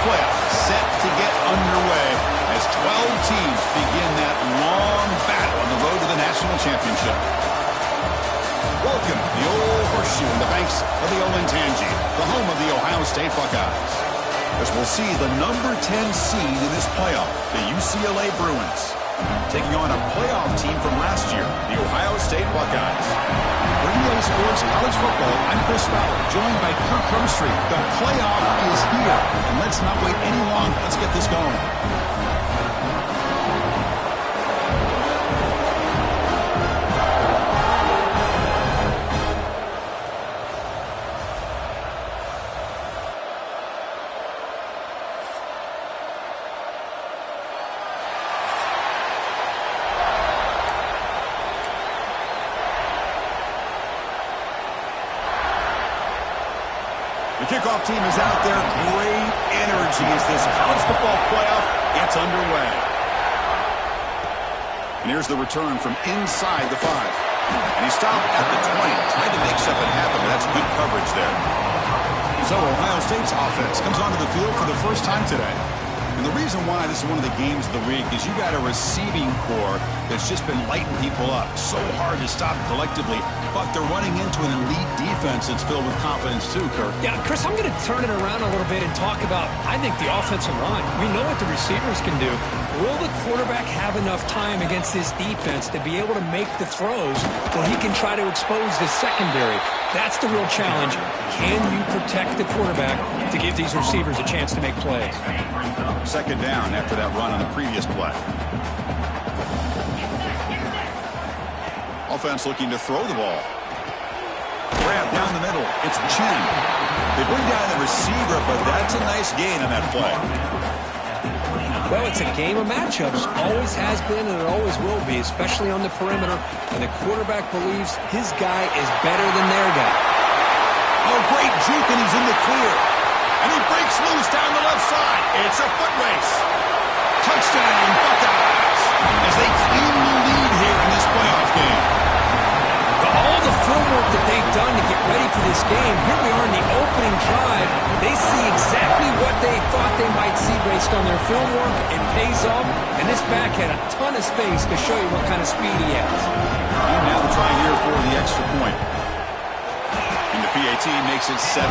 playoffs set to get underway as 12 teams begin that long battle on the road to the national championship. Welcome to the Old Horseshoe in the banks of the Olentangy, the home of the Ohio State Buckeyes, as we'll see the number 10 seed in this playoff, the UCLA Bruins, taking on a playoff team from last year, the Ohio State Buckeyes. Bringing you Sports College Football, I'm Chris Fowler, joined by Kirk Crumstreet. The playoff is here, and let's not wait any longer. Let's get this going. The kickoff team is out there. Great energy as this college football playoff gets underway. And here's the return from inside the 5. And he stopped at the 20. Tried to make something happen, but that's good coverage there. So Ohio State's offense comes onto the field for the first time today. And the reason why this is one of the games of the week is you got a receiving core that's just been lighting people up. So hard to stop collectively, but they're running into an elite defense that's filled with confidence too, Kirk. Yeah, Chris, I'm going to turn it around a little bit and talk about, I think, the offensive line. We know what the receivers can do. Will the quarterback have enough time against this defense to be able to make the throws where he can try to expose the secondary? That's the real challenge. Can you protect the quarterback to give these receivers a chance to make plays? Second down after that run on the previous play. Offense looking to throw the ball. Grab down the middle. It's Chen. They bring down the receiver, but that's a nice gain on that play. Well, it's a game of matchups. Always has been and it always will be, especially on the perimeter. And the quarterback believes his guy is better than their guy. Oh, great juke, and he's in the clear. And he breaks loose down the left side. It's a foot race. Touchdown, Buckeyes, as they claim the lead here in this playoff game. All the film work that they've done to get ready for this game, here we are in the opening drive. They see exactly what they thought they might see based on their film work. It pays off, and this back had a ton of space to show you what kind of speed he has. And now the try here for the extra point. And the PAT makes it 7-0.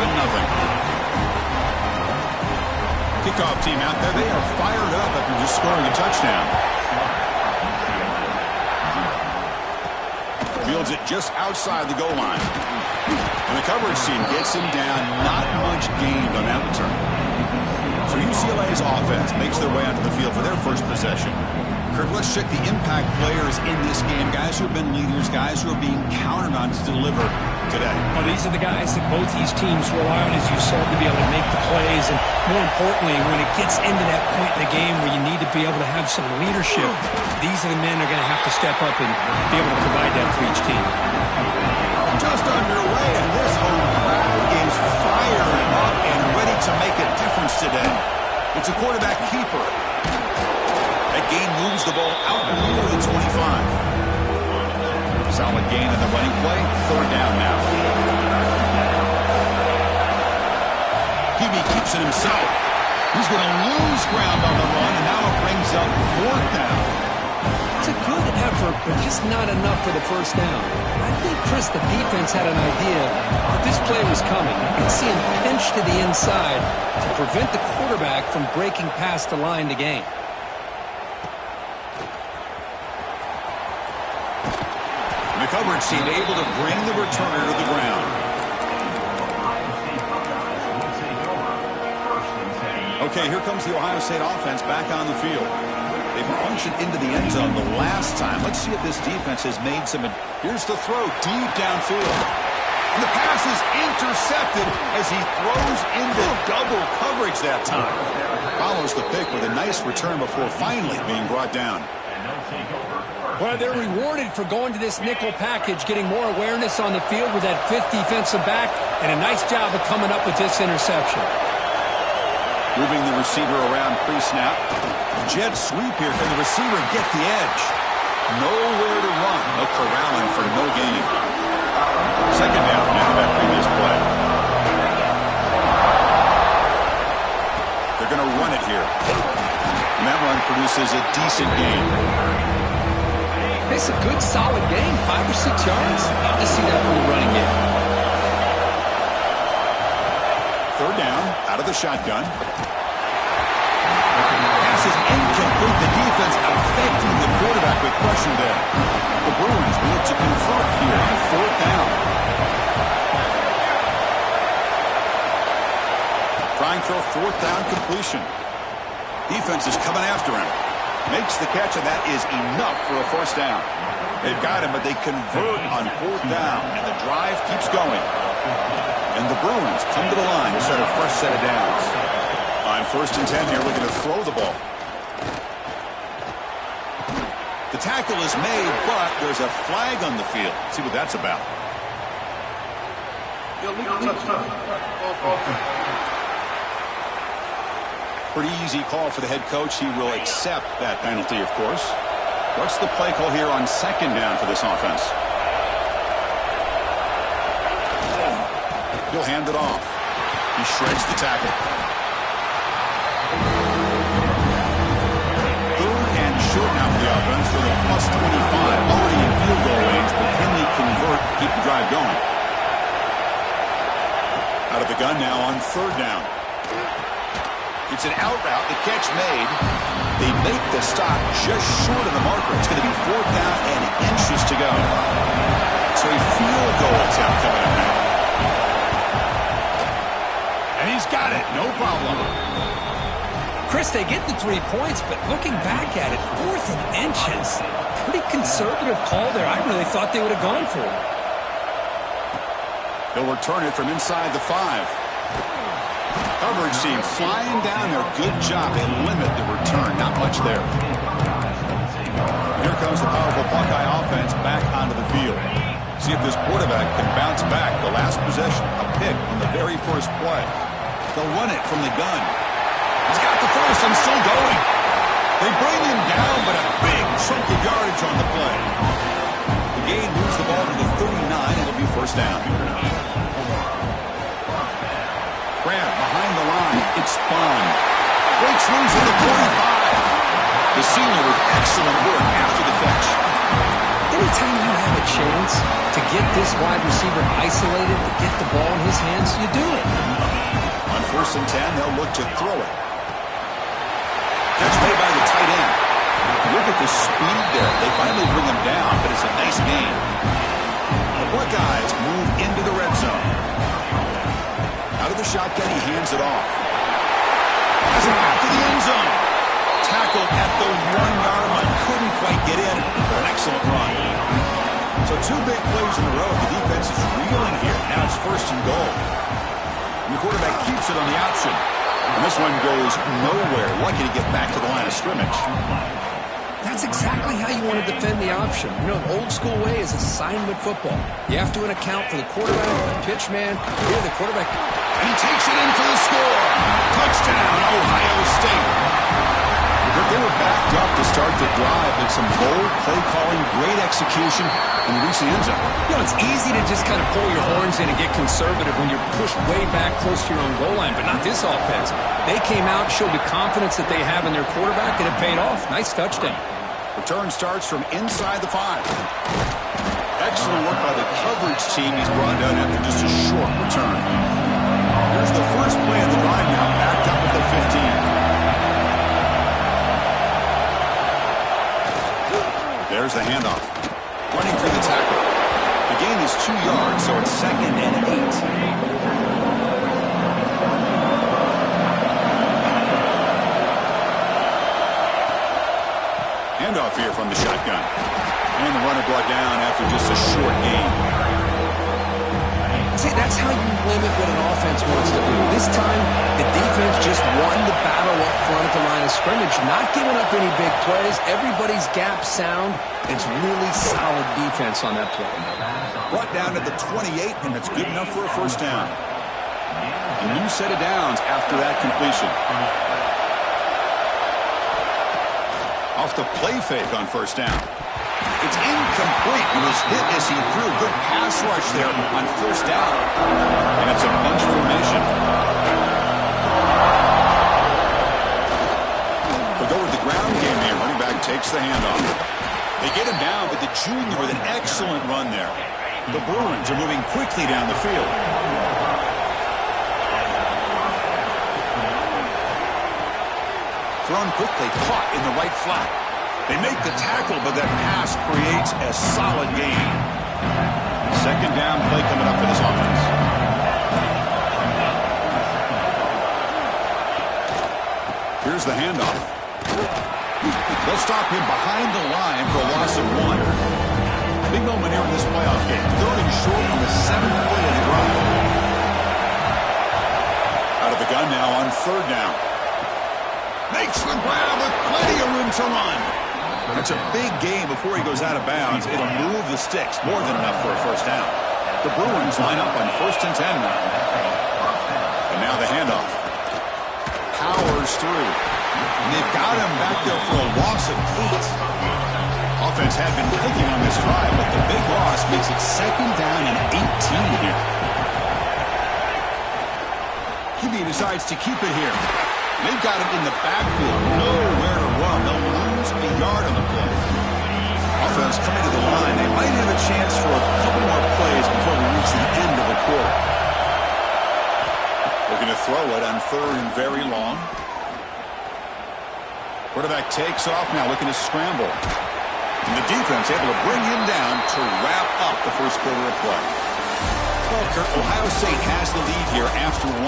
Kickoff team out there, they are fired up after just scoring a touchdown. Fields it just outside the goal line. And the coverage team gets him down. Not much gained on that return. So UCLA's offense makes their way onto the field for their first possession. Kirk, let's check the impact players in this game. Guys who have been leaders, guys who are being counted on to deliver today. Well, these are the guys that both these teams rely on, as you said, to be able to make the plays. And more importantly, when it gets into that point in the game where you need to be able to have some leadership, these are the men who are going to have to step up and be able to provide that for each team. Just underway, and this home crowd is fired up and ready to make a difference today. It's a quarterback keeper. That gain moves the ball out near the 25. Solid gain in the running play. Third down now. Hebe keeps it himself. He's going to lose ground on the run, and now it brings up fourth down. It's a good effort, but just not enough for the first down. I think, Chris, the defense had an idea that this play was coming. You can see him pinch to the inside to prevent the quarterback from breaking past the line to gain. The coverage team able to bring the returner to the ground. Okay, here comes the Ohio State offense back on the field. They've punched into the end zone the last time. Let's see if this defense has made some. Here's the throw deep downfield. And the pass is intercepted as he throws into double coverage that time. Follows the pick with a nice return before finally being brought down. Well, they're rewarded for going to this nickel package, getting more awareness on the field with that fifth defensive back, and a nice job of coming up with this interception. Moving the receiver around pre-snap. Jet sweep here. Can the receiver get the edge? Nowhere to run. No corralling for no gain. Second down after that previous play. They're going to run it here. And that run produces a decent gain. It's a good, solid gain, 5 or 6 yards. Love to see that from the running game. Third down, out of the shotgun. Pass is incomplete. The defense affecting the quarterback with pressure there. The Bruins need to convert here on fourth down. Trying for a fourth down completion. Defense is coming after him. Makes the catch, and that is enough for a first down. They've got him, but they convert on fourth down, and the drive keeps going. And the Bruins come to the line to set a fresh set of downs. On 1st and 10 here, looking to throw the ball. The tackle is made, but there's a flag on the field. Let's see what that's about. Pretty easy call for the head coach. He will accept that penalty, of course. What's the play call here on 2nd down for this offense? He'll hand it off. He shreds the tackle. 3rd and short now for the offense with a +25. Already in field goal range, but can they convert, keep the drive going? Out of the gun now on 3rd down. It's an out route. The catch made. They make the stop just short of the marker. It's going to be 4th down and inches to go. So a field goal attempt coming up now. And he's got it. No problem. Chris, they get the 3 points, but looking back at it, 4th and inches. Pretty conservative call there. I really thought they would have gone for it. They'll return it from inside the 5. Coverage team flying down there. Good job. They limit the return. Not much there. Here comes the powerful Buckeye offense back onto the field. See if this quarterback can bounce back. The last possession, a pick on the very first play. They'll run it from the gun. He's got the first and still going. They bring him down, but a big chunk of yardage on the play. The gain moves the ball to the 39. It'll be 1st down. Grab behind the line. It's Spahn. Breaks loose at the 45. The senior with excellent work after the catch. Anytime you have a chance to get this wide receiver isolated, to get the ball in his hands, you do it. On 1st and 10, they'll look to throw it. Catch made by the tight end. Look at the speed there. They finally bring him down, but it's a nice gain. The Buckeyes move into the red zone. Out of the shotgun, he hands it off. Has it back to the end zone. Tackled at the 1-yard line. Couldn't quite get in, but an excellent run. So 2 big plays in a row. The defense is reeling here. Now it's 1st and goal. And the quarterback keeps it on the option. And this one goes nowhere. Lucky to get back to the line of scrimmage. That's exactly how you want to defend the option. You know, the old school way is assignment football. You have to account for the quarterback, the pitch man. Here, the quarterback. And he takes it in for the score. Touchdown, Ohio State. But they were backed up to start the drive, but some bold play calling, great execution, and reach the end zone. You know, it's easy to just kind of pull your horns in and get conservative when you're pushed way back close to your own goal line, but not this offense. They came out, showed the confidence that they have in their quarterback, and it paid off. Nice touchdown. Return starts from inside the 5. Excellent work by the coverage team. He's brought down after just a short return. Here's the first play of the drive now, backed up at the 15. There's the handoff. Running through the tackle. The gain is 2 yards, so it's 2nd and 8. Handoff here from the shotgun. And the runner brought down after just a short gain. See, that's how you limit what an offense wants to do. This time, the defense just won the battle up front at the line of scrimmage, not giving up any big plays. Everybody's gap sound. It's really solid defense on that play. Brought down to the 28, and that's good enough for a 1st down. A new set of downs after that completion. Off the play fake on 1st down. It's incomplete. It was hit as he threw. Good pass rush there on 1st down. And it's a bunch formation. ground game here. Running back takes the handoff. They get him down, but the junior with an excellent run there. The Bruins are moving quickly down the field. Thrown quickly, caught in the right flat. They make the tackle, but that pass creates a solid gain. Second down play coming up for this offense. Here's the handoff. They'll stop him behind the line for a loss of 1. Big moment here in this playoff game. Third and short on the 7th play of the drive. Out of the gun now on third down. Makes the grab with plenty of room to run. That's a big gain before he goes out of bounds. It'll move the sticks. More than enough for a first down. The Bruins line up on 1st and 10 now. And now the handoff. Powers through. And they've got him back there for a loss of 8. Offense had been clicking on this drive, but the big loss makes it 2nd down and 18 here. He decides to keep it here. They've got him in the backfield. Nowhere to run. They'll lose a yard on the play. Offense coming to the line. They might have a chance for a couple more plays before we reach the end of the quarter. Looking to throw it on 3rd and very long. Quarterback takes off now, looking to scramble. And the defense able to bring him down to wrap up the first quarter of play. Well, Kurt, Ohio State has the lead here after 1.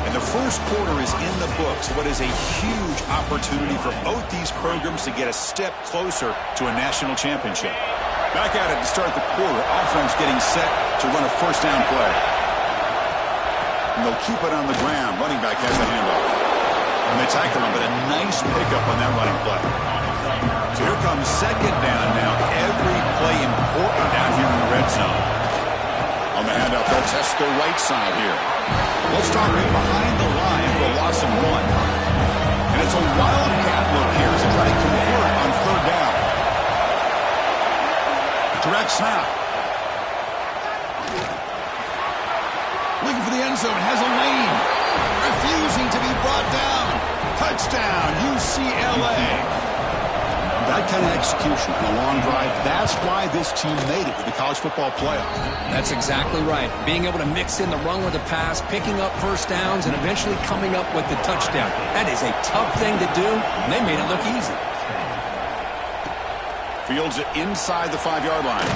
And the first quarter is in the books. What is a huge opportunity for both these programs to get a step closer to a national championship. Back at it to start the quarter. Offense getting set to run a first down play. And they'll keep it on the ground. Running back has the handoff. And they tackle him, but a nice pickup on that running play. So here comes 2nd down now. Every play important down here in the red zone. On the handoff, they'll test the right side here. They'll start right behind the line for a loss of 1. And it's a wildcat look here as they try to convert on 3rd down. Direct snap. Looking for the end zone, has a lane. Refusing to be brought down. Touchdown, UCLA. That kind of execution on a long drive, that's why this team made it to the college football playoff. That's exactly right. Being able to mix in the run with the pass, picking up first downs, and eventually coming up with the touchdown. That is a tough thing to do, and they made it look easy. Fields it inside the 5-yard line.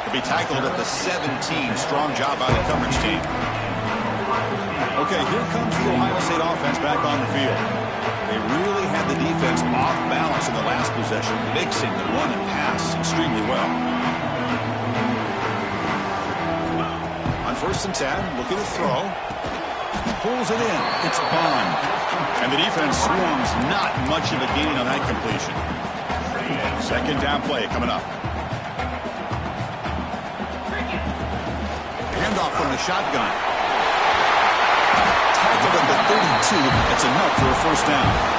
He'll be tackled at the 17. Strong job by the coverage team. Okay, here comes the Ohio State offense back on the field. They really had the defense off balance in the last possession, mixing the run and pass extremely well. On 1st and 10, looking to throw. Pulls it in. It's Bond. And the defense swarms. Not much of a gain on that completion. 2nd down play coming up. Handoff from the shotgun. Tackled at the 32. That's enough for a first down.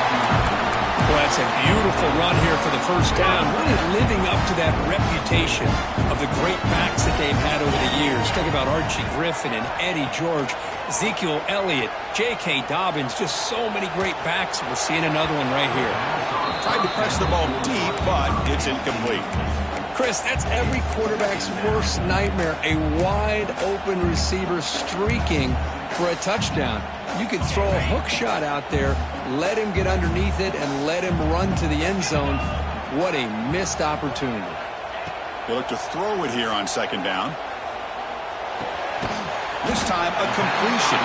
Well, that's a beautiful run here for the first down. Really living up to that reputation of the great backs that they've had over the years. Talk about Archie Griffin and Eddie George, Ezekiel Elliott, J.K. Dobbins. Just so many great backs. We're seeing another one right here. Tried to press the ball deep, but it's incomplete. Chris, that's every quarterback's worst nightmare. A wide open receiver streaking for a touchdown. You could throw a hook shot out there, let him get underneath it, and let him run to the end zone. What a missed opportunity. They look to throw it here on 2nd down. This time, a completion.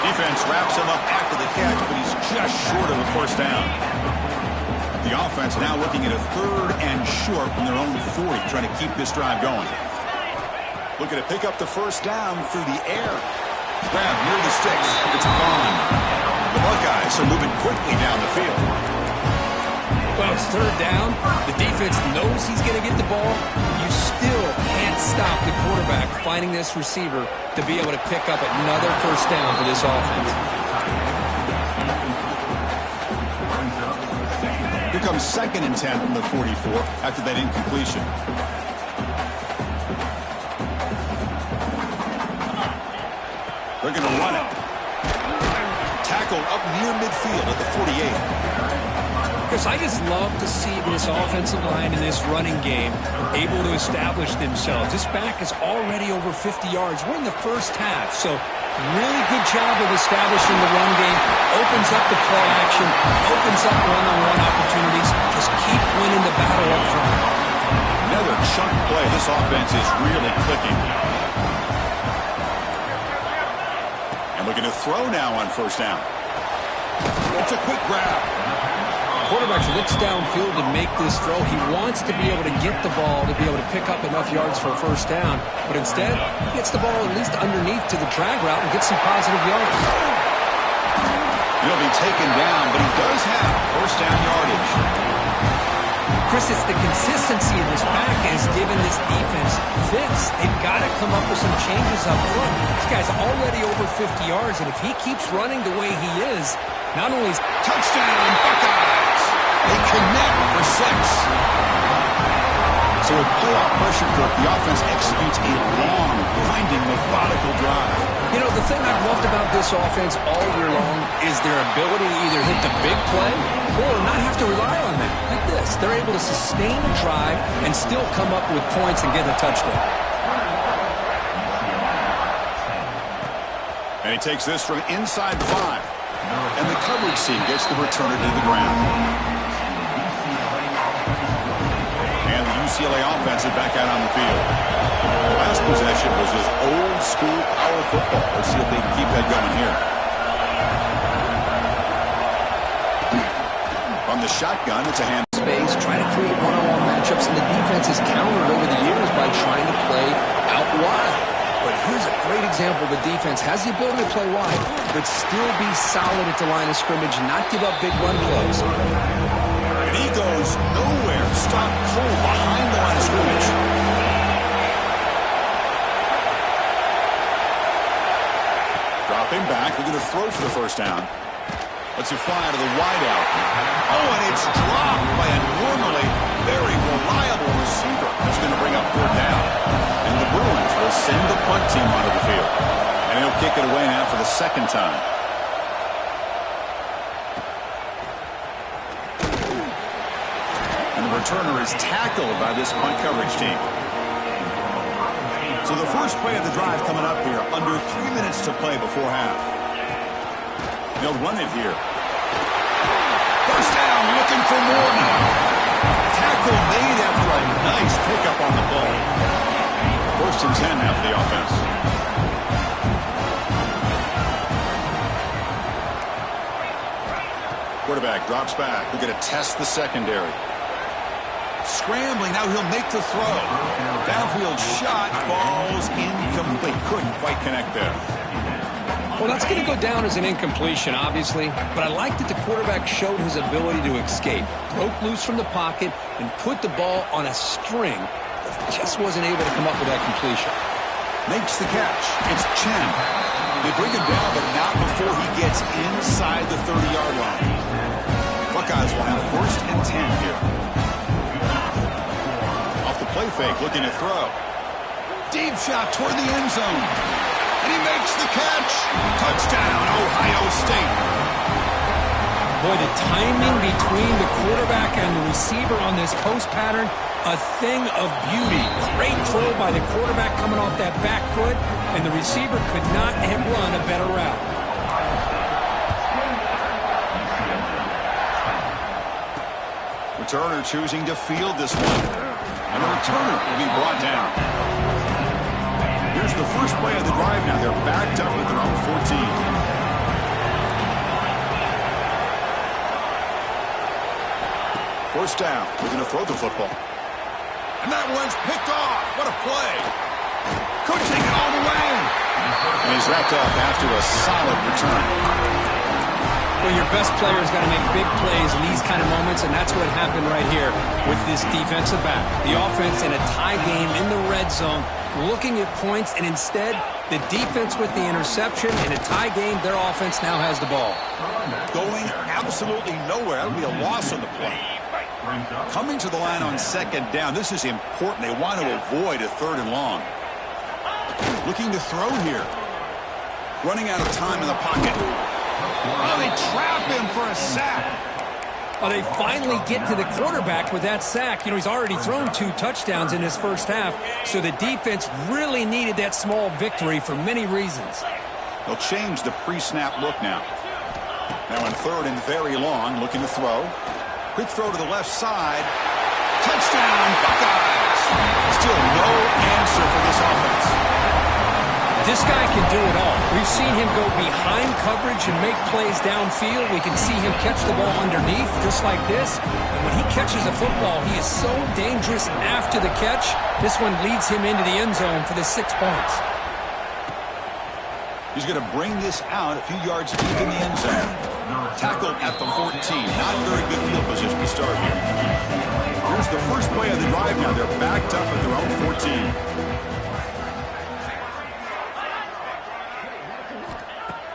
Defense wraps him up after the catch, but he's just short of a first down. The offense now looking at a 3rd and short from their own 40, trying to keep this drive going. Looking to pick up the first down through the air. Grab near the sticks. It's Bond. The Buckeyes are moving quickly down the field. Well, it's 3rd down. The defense knows he's going to get the ball. You still can't stop the quarterback finding this receiver to be able to pick up another first down for this offense. Here comes 2nd and 10 from the 44 after that incompletion. They're going to run it. Tackled up near midfield at the 48. Chris, I just love to see this offensive line and this running game able to establish themselves. This back is already over 50 yards. We're in the first half, so really good job of establishing the run game. Opens up the play action, opens up one-on-one opportunities. Just keep winning the battle up front. Another chunk play. This offense is really clicking. And looking to throw now on first down. It's a quick grab. Quarterback looks downfield to make this throw. He wants to be able to get the ball to be able to pick up enough yards for a first down. But instead, he gets the ball at least underneath to the drag route and gets some positive yards. He'll be taken down, but he does have first down yardage. Chris, it's the consistency of this back has given this defense fits. They've got to come up with some changes up front. This guy's already over 50 yards, and if he keeps running the way he is, not only is touchdown, Buckeyes! They connect for 6. So with playoff pressure cooked, the offense executes a long, grinding, methodical drive. You know, the thing I've loved about this offense all year long is their ability to either hit the big play or not have to rely on that. Like this, they're able to sustain a drive and still come up with points and get a touchdown. And he takes this from inside 5. And the coverage team gets the returner to the ground. And the UCLA offense is back out on the field. Last possession was just old school power football. Let's see if they can keep that going here. From the shotgun, it's a hand. Space, trying to create one-on-one matchups, and the defense has countered over the years by trying to play out wide. But here's a great example. The defense has the ability to play wide, but still be solid at the line of scrimmage, not give up big run plays. And he goes nowhere. Stop cold behind the line of scrimmage. Dropping back. They're going to throw for the first down. Let's it fly to the wideout. Oh, and it's dropped by a normally very reliable receiver. That's going to bring up third down. And the Bruins will send the punt team onto the field. And he'll kick it away now for the second time. And the returner is tackled by this punt coverage team. So the first play of the drive coming up here. Under 3 minutes to play before half. They'll run it here. First down, looking for more now. Tackle made after a nice pickup on the ball. First and 10 now for the offense. Quarterback drops back. We're going to test the secondary. Scrambling, now he'll make the throw. Downfield shot falls incomplete. Couldn't quite connect there. Well, that's going to go down as an incompletion, obviously, but I like that the quarterback showed his ability to escape, broke loose from the pocket, and put the ball on a string, but just wasn't able to come up with that completion. Makes the catch. It's Chen. They bring him down, but not before he gets inside the 30-yard line. Buckeyes will have first and 10 here. Off the play fake, looking to throw. Deep shot toward the end zone. And he makes the catch. Touchdown, Ohio State. Boy, the timing between the quarterback and the receiver on this post pattern, a thing of beauty. Great throw by the quarterback coming off that back foot, and the receiver could not have run a better route. Returner choosing to field this one. And the returner will be brought down. Here's the first play of the drive now. They're backed up at their own 14. First down. They're going to throw the football. And that one's picked off. What a play. Could take it all the way. And he's wrapped up after a solid return. Well, your best players got to make big plays in these kind of moments, and that's what happened right here with this defensive back. The offense in a tie game in the red zone, looking at points, and instead, the defense with the interception. In a tie game, their offense now has the ball. Going absolutely nowhere. That would be a loss on the play. Coming to the line on second down. This is important. They want to avoid a third and long. Looking to throw here. Running out of time in the pocket. Oh, they trap him for a sack. Well, they finally get to the quarterback with that sack. You know, he's already thrown 2 touchdowns in his first half, so the defense really needed that small victory for many reasons. They'll change the pre-snap look now. Now in third and very long, looking to throw. Quick throw to the left side. Touchdown, Buckeyes! Still no answer for this offense. This guy can do it all. We've seen him go behind coverage and make plays downfield. We can see him catch the ball underneath just like this. And when he catches a football, he is so dangerous after the catch. This one leads him into the end zone for the 6 points. He's going to bring this out a few yards deep in the end zone. Tackled at the 14. Not very good field position to start here. Here's the first play of the drive now. They're backed up at their own 14.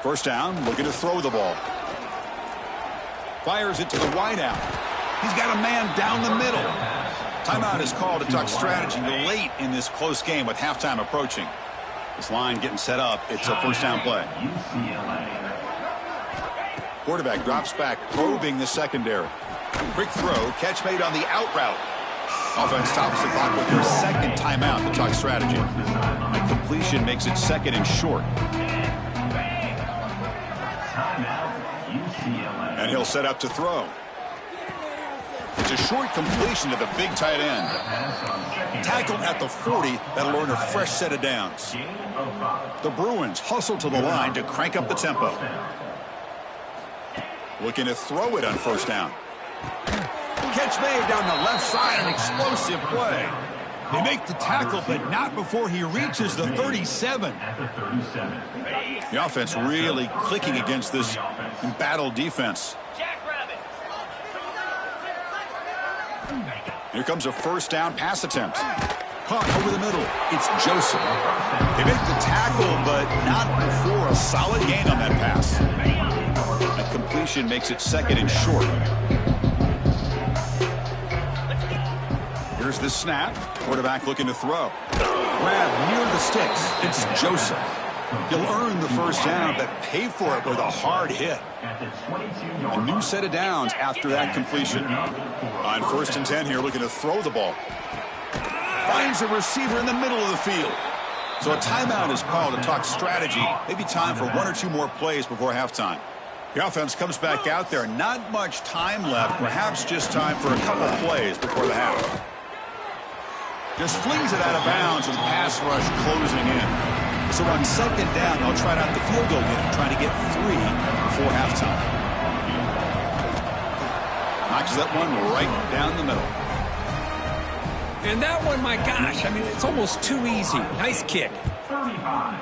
First down, looking to throw the ball. Fires it to the wideout. He's got a man down the middle. Timeout is called to talk strategy late in this close game with halftime approaching. This line getting set up. It's a first down play. UCLA. Quarterback drops back, probing the secondary. Quick throw, catch made on the out route. Offense stops the clock with their second timeout to talk strategy. A completion makes it second and short. And he'll set up to throw. It's a short completion to the big tight end. Tackled at the 40. That'll earn a fresh set of downs. The Bruins hustle to the line to crank up the tempo. Looking to throw it on first down. Catch made down the left side. An explosive play. They make the tackle, but not before he reaches the 37. The offense really clicking against this embattled defense. Here comes a first down pass attempt. Caught over the middle. It's Joseph. They make the tackle, but not before a solid gain on that pass. A completion makes it second and short. Here's the snap. Quarterback looking to throw. Grab near the sticks. It's Joseph. He'll earn the first down, but pay for it with a hard hit. A new set of downs after that completion. On first and 10 here, looking to throw the ball. Finds a receiver in the middle of the field. So a timeout is called to talk strategy. Maybe time for 1 or 2 more plays before halftime. The offense comes back out there. Not much time left. Perhaps just time for a couple plays before the half. Just flings it out of bounds with pass rush closing in. So on second down, they'll try out the field goal unit, trying to get 3 before halftime. Knocks that one right down the middle. And that one, my gosh, I mean, it's almost too easy. Nice kick. 35,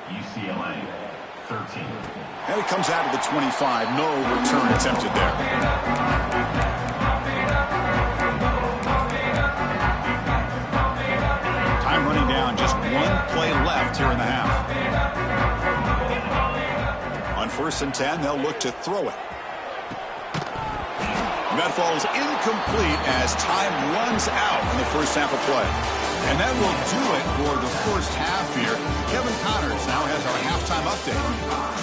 UCLA, 13. And it comes out of the 25. No return attempted there. Time running down, just 1 play left here in the half. On first and 10, they'll look to throw it. And that falls incomplete as time runs out in the first half of play. And that will do it for the first half here. Kevin Connors now has our halftime update.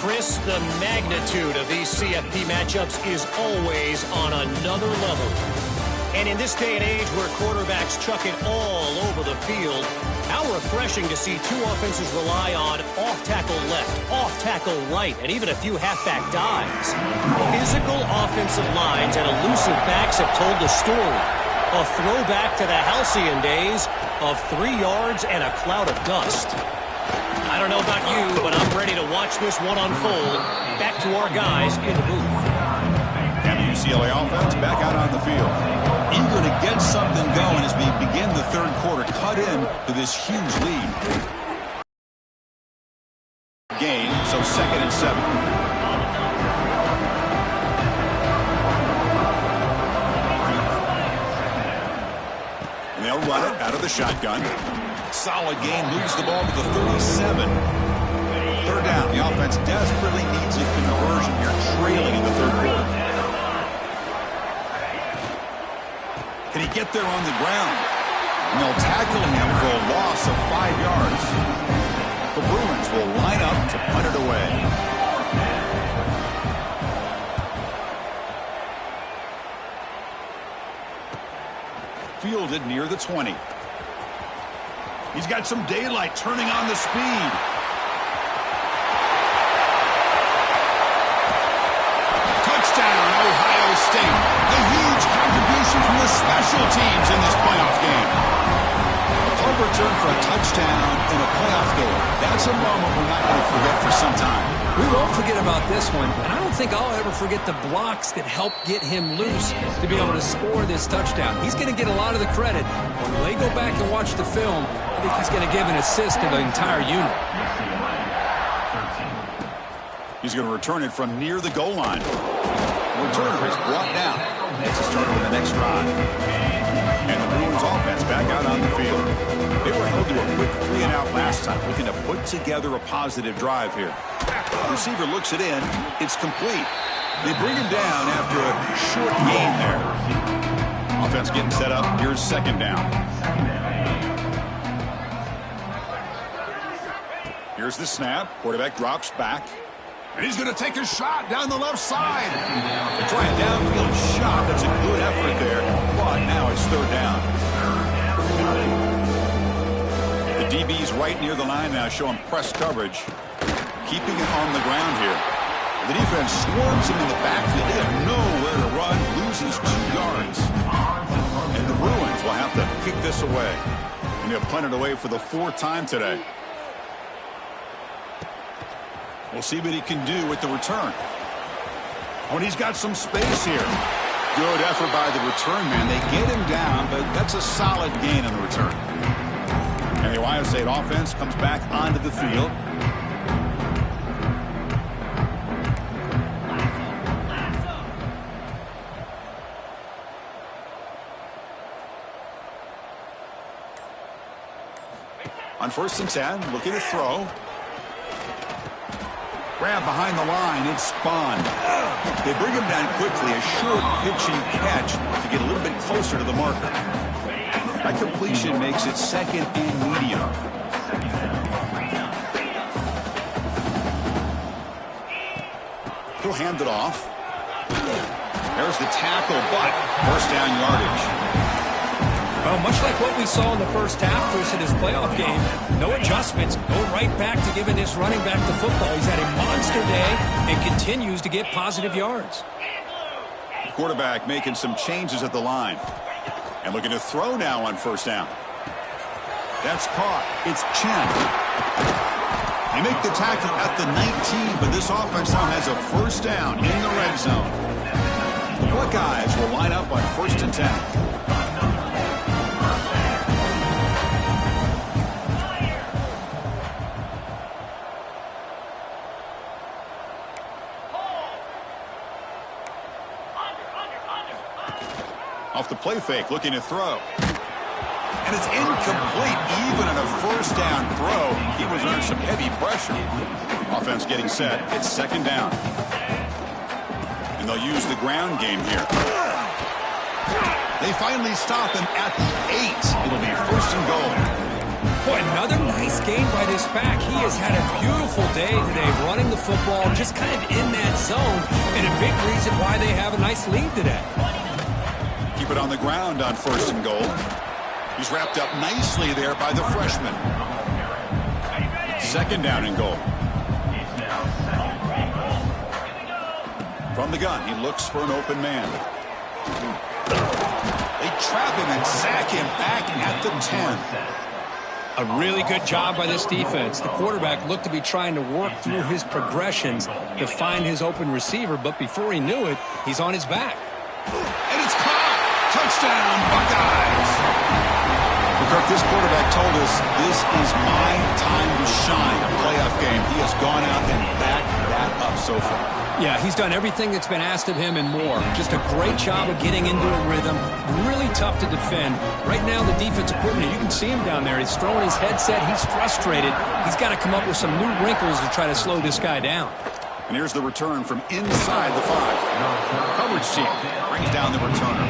Chris, the magnitude of these CFP matchups is always on another level. And in this day and age where quarterbacks chuck it all over the field, how refreshing to see 2 offenses rely on off-tackle left, off-tackle right, and even a few halfback dives. Physical offensive lines and elusive backs have told the story. A throwback to the halcyon days of 3 yards and a cloud of dust. I don't know about you, but I'm ready to watch this one unfold. Back to our guys in the booth. And the UCLA offense back out on the field. Eager to get something going as we begin the third quarter. Cut in to this huge lead. Game, so second and 7. And they'll run it out of the shotgun. Solid gain, moves the ball to the 37. Third down, the offense desperately needs a conversion here, trailing in the third quarter. Can he get there on the ground? And they'll tackle him for a loss of 5 yards. The Bruins will line up to punt it away. fielded near the 20. He's got some daylight turning on the speed. Touchdown, Ohio State. A huge contribution from the special teams in this playoff game. A punt return for a touchdown in a playoff game. That's a moment we're not going to forget for some time. We won't forget about this one, and I don't think I'll ever forget the blocks that helped get him loose to be able to score this touchdown. He's going to get a lot of the credit. When they go back and watch the film, I think he's going to give an assist to the entire unit. He's going to return it from near the goal line. The returner is brought down. It's a start with the next drive. And the Bruins offense back out on the field. They were held to a quick 3-and-out last time, looking to put together a positive drive here. The receiver looks it in. It's complete. They bring him down after a short gain there. Offense getting set up. Here's second down. Here's the snap. Quarterback drops back. And he's going to take a shot down the left side. They try a downfield shot. That's a good effort there. But now it's third down. The DB's right near the line now, showing press coverage. Keeping it on the ground here. The defense swarms him in the backfield. They have nowhere to run. Loses 2 yards. And the Bruins will have to kick this away. And they'll punt it away for the 4th time today. We'll see what he can do with the return. Oh, and he's got some space here. Good effort by the return man. They get him down, but that's a solid gain on the return. And the Ohio State offense comes back onto the field. On 1st and 10, looking to throw. Grab behind the line. It's spawned. They bring him down quickly. A short pitching catch to get a little bit closer to the marker. That completion makes it 2nd and medium. He'll hand it off. There's the tackle, but 1st down yardage. Well, much like what we saw in the first half, Chris, in his playoff game, no adjustments, go right back to giving this running back the football. He's had a monster day and continues to get positive yards. The quarterback making some changes at the line. And looking to throw now on 1st down. That's caught. It's Chen. They make the tackle at the 19, but this offense now has a 1st down in the red zone. The Buckeyes will line up on 1st and 10. Off the play fake, looking to throw. And it's incomplete. Even on a 1st down throw, he was under some heavy pressure. Offense getting set. It's 2nd down. And they'll use the ground game here. They finally stop him at the 8. It'll be 1st and goal. Boy, another nice game by this back. He has had a beautiful day today running the football, just kind of in that zone, and a big reason why they have a nice lead today. Keep it on the ground on 1st and goal. He's wrapped up nicely there by the freshman. 2nd down and goal. From the gun, he looks for an open man. They trap him and sack him back at the 10. A really good job by this defense. The quarterback looked to be trying to work through his progressions to find his open receiver, but before he knew it, he's on his back. And it's caught! Touchdown, Buckeyes! Kirk, this quarterback told us this is my time to shine. A playoff game. He has gone out and backed that up so far. Yeah, he's done everything that's been asked of him and more. Just a great job of getting into a rhythm. Really tough to defend. Right now, the defensive coordinator, you can see him down there. He's throwing his headset. He's frustrated. He's got to come up with some new wrinkles to try to slow this guy down. And here's the return from inside the 5. Coverage team brings down the returner.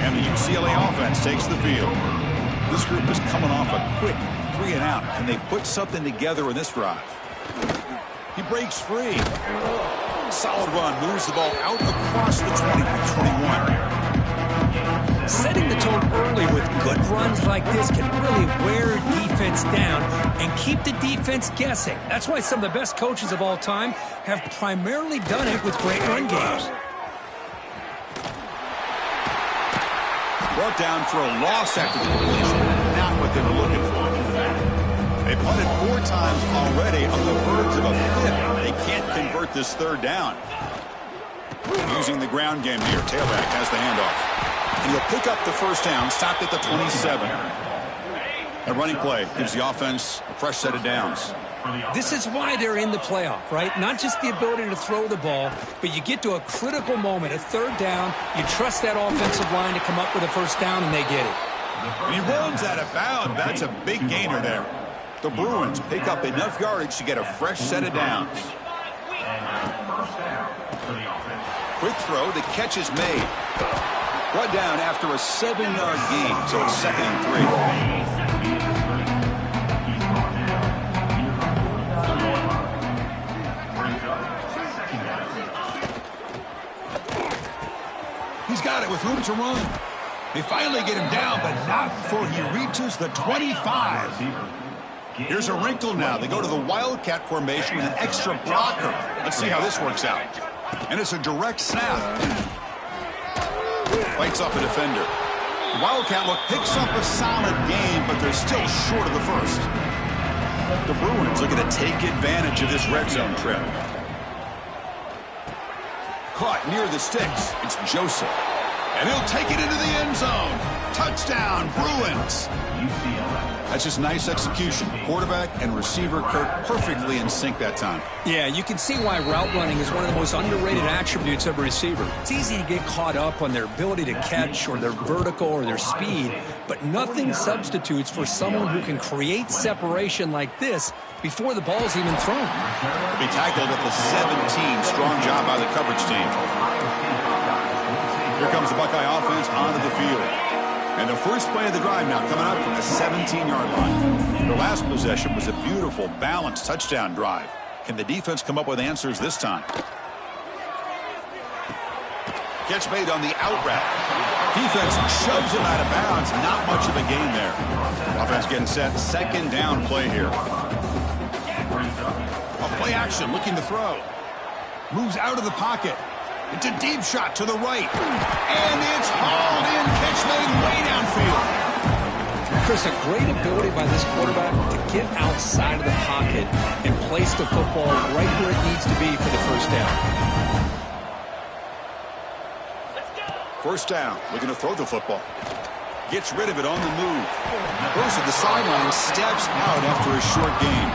And the UCLA offense takes the field. This group is coming off a quick 3-and-out. Can they put something together in this drive? He breaks free. Solid run. Moves the ball out across the 20-21. Setting the tone early with good runs like this can really wear defense down and keep the defense guessing. That's why some of the best coaches of all time have primarily done it with great run games. Brought down for a loss after the completion. Not what they were looking for. They punted 4 times already on the verge of a 5th. They can't convert this 3rd down. Using the ground game here. Tailback has the handoff. And he'll pick up the 1st down, stopped at the 27. A running play gives the offense a fresh set of downs. This is why they're in the playoff, right? Not just the ability to throw the ball, but you get to a critical moment, a 3rd down, you trust that offensive line to come up with a 1st down, and they get it. And he runs out of bounds. That's a big gainer there. The Bruins pick up enough yardage to get a fresh set of downs. Quick throw, the catch is made. Brought down after a 7-yard gain, so it's 2nd and 3. He's got it with room to run. They finally get him down, but not before he reaches the 25. Here's a wrinkle now. They go to the Wildcat formation with an extra blocker. Let's see how this works out. And it's a direct snap. Fights off a defender. The Wildcat look picks up a solid game, but they're still short of the 1st. The Bruins looking to take advantage of this red zone trip. Caught near the sticks. It's Joseph. And he'll take it into the end zone. Touchdown, Bruins. UCLA. That's just nice execution. Quarterback and receiver, Kirk, perfectly in sync that time. Yeah, you can see why route running is one of the most underrated attributes of a receiver. It's easy to get caught up on their ability to catch or their vertical or their speed, but nothing substitutes for someone who can create separation like this before the ball's even thrown. Be tackled at the 17. Strong job by the coverage team. Here comes the Buckeye offense onto the field. And the first play of the drive now coming up from the 17-yard line. The last possession was a beautiful, balanced touchdown drive. Can the defense come up with answers this time? Catch made on the out route. Defense shoves him out of bounds. Not much of a gain there. Offense getting set. 2nd down play here. A play action looking to throw. Moves out of the pocket. It's a deep shot to the right. And it's hauled in. Catch made way downfield. Chris, a great ability by this quarterback to get outside of the pocket and place the football right where it needs to be for the 1st down. 1st down. Looking to throw the football. Gets rid of it on the move. Goes to the sideline. Steps out after a short gain.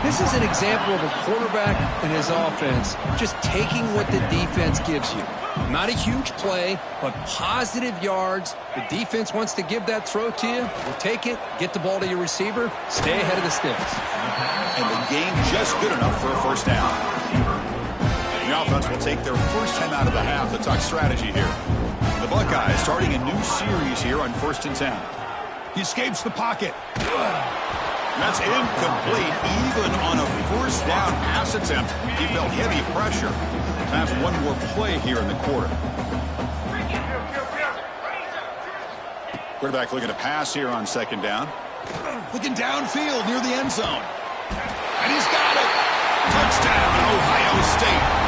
This is an example of a quarterback and his offense just taking what the defense gives you. Not a huge play, but positive yards. The defense wants to give that throw to you. You take it, get the ball to your receiver, stay ahead of the sticks. And the game just good enough for a 1st down. The offense will take their first time out of the half to talk strategy here. The Buckeyes starting a new series here on 1st and 10. He escapes the pocket. That's incomplete. Even on a 1st down pass attempt, he felt heavy pressure. Time for one more play here in the quarter. Quarterback looking to pass here on 2nd down. Looking downfield near the end zone. And he's got it. Touchdown, Ohio State.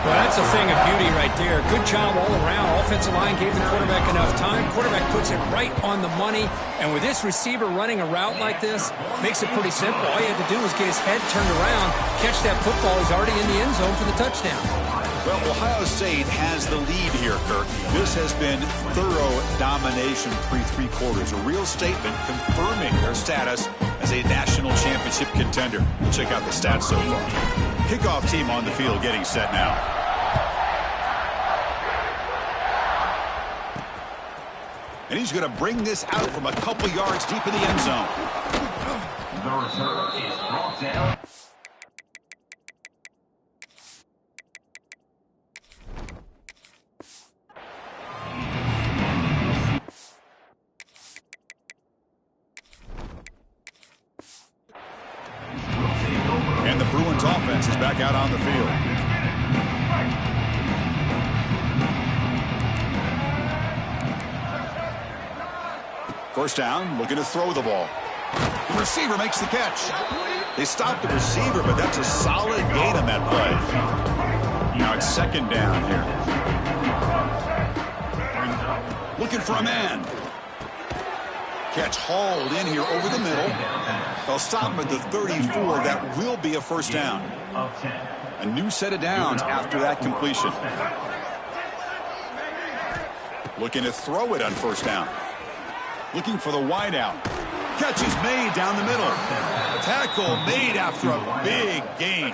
Well, that's a thing of beauty right there. Good job all around. Offensive line gave the quarterback enough time. Quarterback puts it right on the money. And with this receiver running a route like this, makes it pretty simple. All you have to do is get his head turned around, catch that football. He's already in the end zone for the touchdown. Well, Ohio State has the lead here, Kirk. This has been thorough domination through 3 quarters. A real statement confirming their status as a national championship contender. We'll check out the stats so far. Kickoff team on the field getting set now. And he's going to bring this out from a couple yards deep in the end zone. The return is brought down. And the Bruins offense is back out on the field. First down, looking to throw the ball. The receiver makes the catch. They stopped the receiver, but that's a solid gain on that play. Now it's second down here. Looking for a man. Catch hauled in here over the middle. They'll stop him at the 34. That will be a first down. A new set of downs after that completion. Looking to throw it on first down. Looking for the wideout. Catch is made down the middle. Tackle made after a big gain.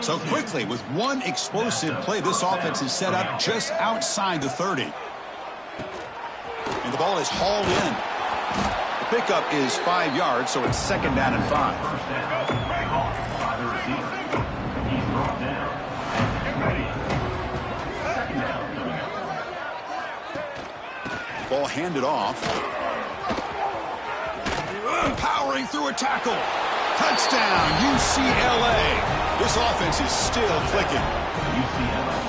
So quickly, with one explosive play, this offense is set up just outside the 30. And the ball is hauled in. The pickup is 5 yards, so it's second down and 5. Ball handed off. Powering through a tackle. Touchdown, UCLA. This offense is still clicking.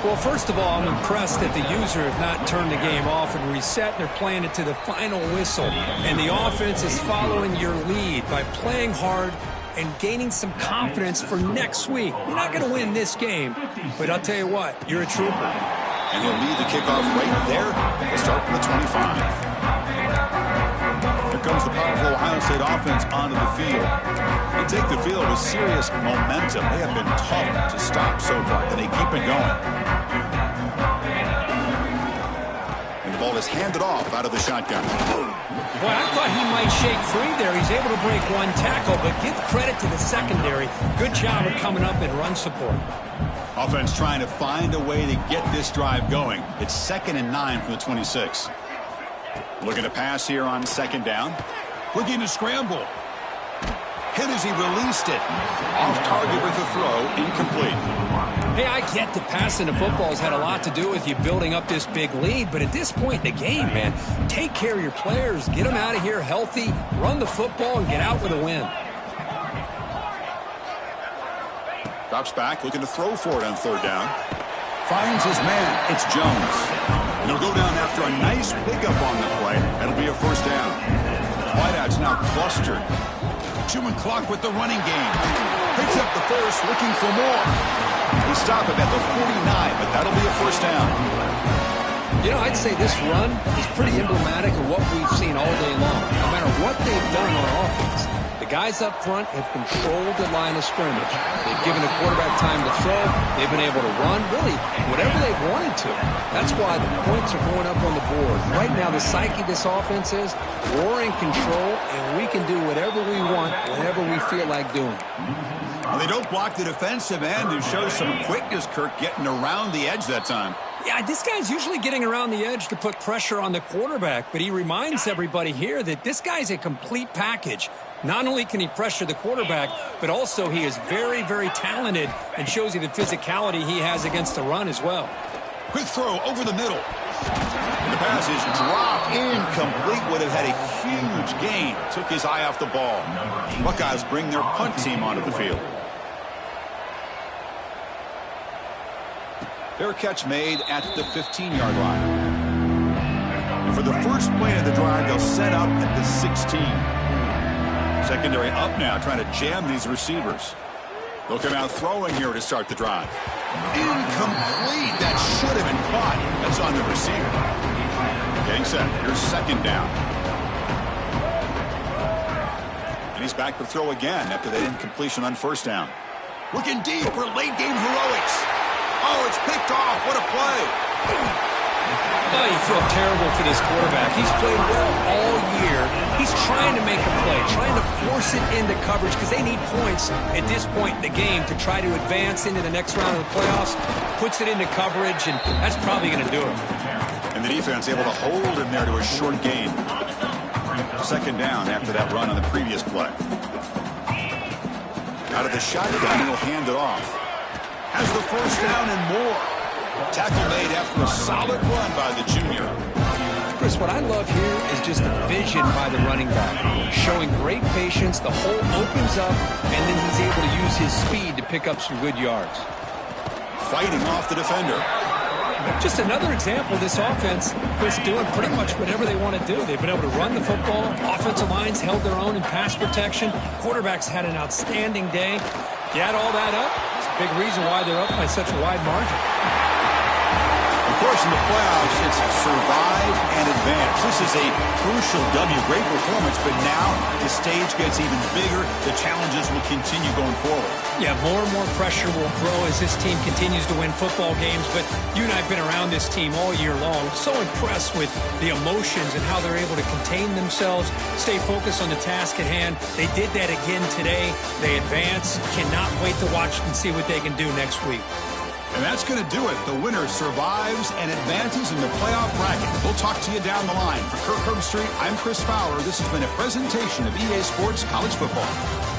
Well, first of all, I'm impressed that the user have not turned the game off and reset. They're playing it to the final whistle. And the offense is following your lead by playing hard and gaining some confidence for next week. You're not going to win this game, but I'll tell you what, you're a trooper. And he'll lead the kickoff right there. He'll start from the 25. Here comes the powerful Ohio State offense onto the field. They take the field with serious momentum. They have been tough to stop so far, and they keep it going. And the ball is handed off out of the shotgun. Boy, I thought he might shake free there. He's able to break one tackle, but give credit to the secondary. Good job of coming up in run support. Offense trying to find a way to get this drive going. It's 2nd and 9 from the 26. Looking to pass here on second down. Looking to scramble. Hit as he released it. Off target with the throw. Incomplete. Hey, I get that passing the football has had a lot to do with you building up this big lead, but at this point in the game, man, take care of your players. Get them out of here healthy, run the football, and get out with a win. Drops back, looking to throw for it on third down. Finds his man. It's Jones. And he'll go down after a nice pickup on the play. That'll be a first down. Wideout's now clustered. Chewing clock with the running game. Picks up the first, looking for more. They stop him at the 49, but that'll be a first down. You know, I'd say this run is pretty emblematic of what we've seen all day long. No matter what they've done on offense, the guys up front have controlled the line of scrimmage. They've given the quarterback time to throw. They've been able to run, really, whatever they've wanted to. That's why the points are going up on the board. Right now, the psyche of this offense is we're in control, and we can do whatever we want, whenever we feel like doing. Well, they don't block the defensive end, who shows some quickness, Kirk, getting around the edge that time. Yeah, this guy's usually getting around the edge to put pressure on the quarterback, but he reminds everybody here that this guy's a complete package. Not only can he pressure the quarterback, but also he is very, very talented and shows you the physicality he has against the run as well. Quick throw over the middle. And the pass is dropped incomplete. Would have had a huge gain. Took his eye off the ball. Buckeyes bring their punt team onto the field. Fair catch made at the 15-yard line. For the first play of the drive, they'll set up at the 16. Secondary up now, trying to jam these receivers. They'll come out throwing here to start the drive. Incomplete. That should have been caught. That's on the receiver. Getting set. Here's second down. And he's back to throw again after that incompletion on first down. Looking deep for late game heroics. Oh, it's picked off. What a play. Oh, you feel terrible for this quarterback. He's played well all year. He's trying to make a play, trying to force it into coverage because they need points at this point in the game to try to advance into the next round of the playoffs. Puts it into coverage, and that's probably going to do it. And the defense able to hold him there to a short gain. Second down after that run on the previous play. Out of the shotgun, he'll hand it off. Has the first down and more. Tackle made after a solid run by the junior. Chris, what I love here is just the vision by the running back. Showing great patience, the hole opens up, and then he's able to use his speed to pick up some good yards. fighting off the defender. Just another example, this offense is doing pretty much whatever they want to do. They've been able to run the football. Offensive lines held their own in pass protection. Quarterbacks had an outstanding day. You add all that up, it's a big reason why they're up by such a wide margin. Of course, in the playoffs, it's survive and advance. This is a crucial W. Great performance, but now the stage gets even bigger. The challenges will continue going forward. Yeah, more and more pressure will grow as this team continues to win football games, but you and I have been around this team all year long. So impressed with the emotions and how they're able to contain themselves, stay focused on the task at hand. They did that again today. They advance. Cannot wait to watch and see what they can do next week. And that's going to do it. The winner survives and advances in the playoff bracket. We'll talk to you down the line. For Kirk Herbstreit, I'm Chris Fowler. This has been a presentation of EA Sports College Football.